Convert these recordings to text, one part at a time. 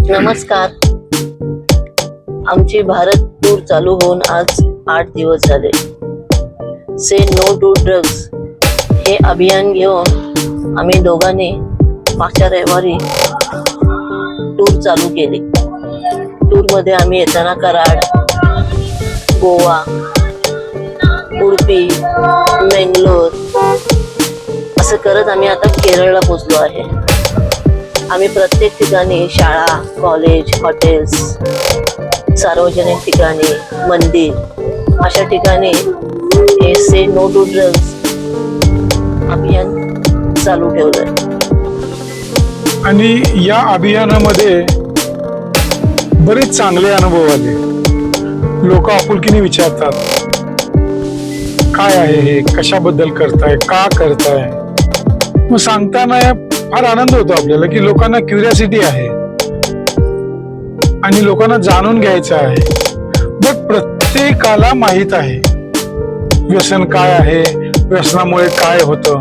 नमस्कार. आमची भारत टूर चालू होऊन आज 8 दिवस झाले. से नो टू ड्रग्स हे अभियान घेऊन आम्ही दोघांनी मागच्या रविवारी टूर चालू केली. टूर मध्ये आम्ही येताना कराड, गोवा, उडुपी, मंगलोर असं करत आम्ही आता केरळला पोहोचलो आहे. आम्ही प्रत्येक ठिकाणी शाळा, कॉलेज, हॉटेल्स, सार्वजनिक ठिकाणी, मंदिर अशा ठिकाणी हे से नो टू ड्रग्स अभियान चालू ठेवलंय. आणि या अभियानामध्ये बरेच चांगले अनुभव आले. लोक आपुलकीने विचारतात, काय आहे हे, कशाबद्दल करताय, का करताय. मग सांगताना फार आनंद होतो आपल्याला की लोकांना क्युरियोसिटी आहे आणि लोकांना जाणून घ्यायचं आहे. बट प्रत्येकाला माहित आहे व्यसन काय आहे, व्यसनामुळे काय होतं.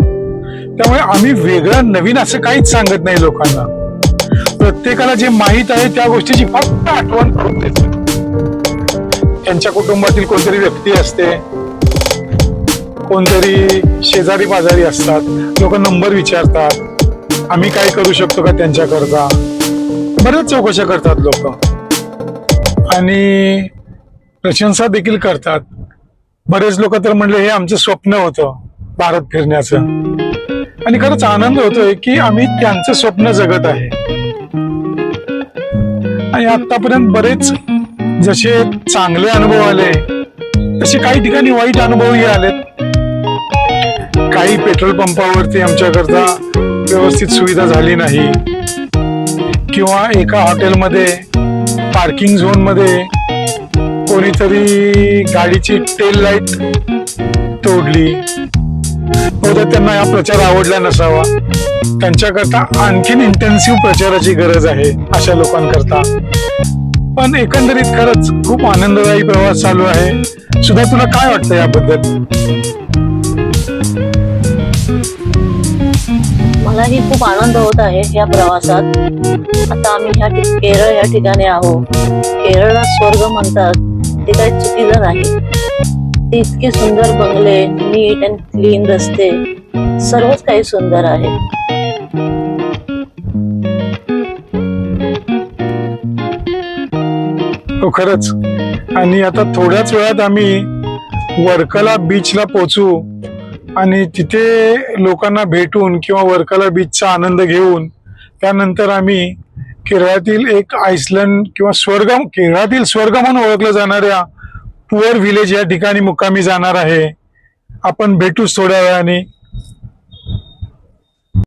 त्यामुळे आम्ही वेगळं नवीन असं काहीच सांगत नाही लोकांना. प्रत्येकाला जे माहित आहे त्या गोष्टीची फक्त आठवण करून देतो. त्यांच्या कुटुंबातील कोणतरी व्यक्ती असते, कोणतरी शेजारी पाजारी असतात, लोक नंबर विचारतात, आम्ही काय करू शकतो का त्यांच्याकरता. बरेच चौकशा करतात लोक आणि प्रशंसा देखील करतात. बरेच लोक तर म्हणले हे आमचं स्वप्न होतं भारत फिरण्याचं. आणि खरंच आनंद होतोय की आम्ही त्यांचं स्वप्न जगत आहे. आणि आतापर्यंत बरेच जसे चांगले अनुभव आले तसे काही ठिकाणी वाईट अनुभवही आलेत. काही पेट्रोल पंपावरती आमच्याकरता व्यवस्थित सुविधा झाली नाही, किंवा एका हॉटेलमध्ये पार्किंग झोन मध्ये कोणीतरी गाडीची टेल लाईट तोडली. बहुधा त्यांना हा प्रचार आवडला नसावा. त्यांच्याकरता आणखीन इंटेन्सिव्ह प्रचाराची गरज आहे अशा लोकांकरता. पण एकंदरीत खरंच खूप आनंददायी प्रवास चालू आहे. सुद्धा तुला काय वाटतं याबद्दल? मलाही खूप आनंद होत आहे या प्रवासात. आता आम्ही केरळ या ठिकाणी आहोत. केरळला स्वर्ग म्हणतात ते काही चुकीचं नाही. ते इतके सुंदर बंगले, नीट अँड क्लीन रस्ते, सर्वच काही सुंदर आहे. हो खरंच. आणि आता थोड्याच वेळात आम्ही वर्कला बीचला पोहोचू आणि तिथे लोकांना भेटून किंवा वर्कला बीचचा आनंद घेऊन त्यानंतर आम्ही केरळातील एक आइसलँड किंवा केरळातील स्वर्ग म्हणून ओळखलं जाणाऱ्या पुअर व्हिलेज या ठिकाणी मुक्कामी जाणार आहे. आपण भेटूच थोड्या वेळाने.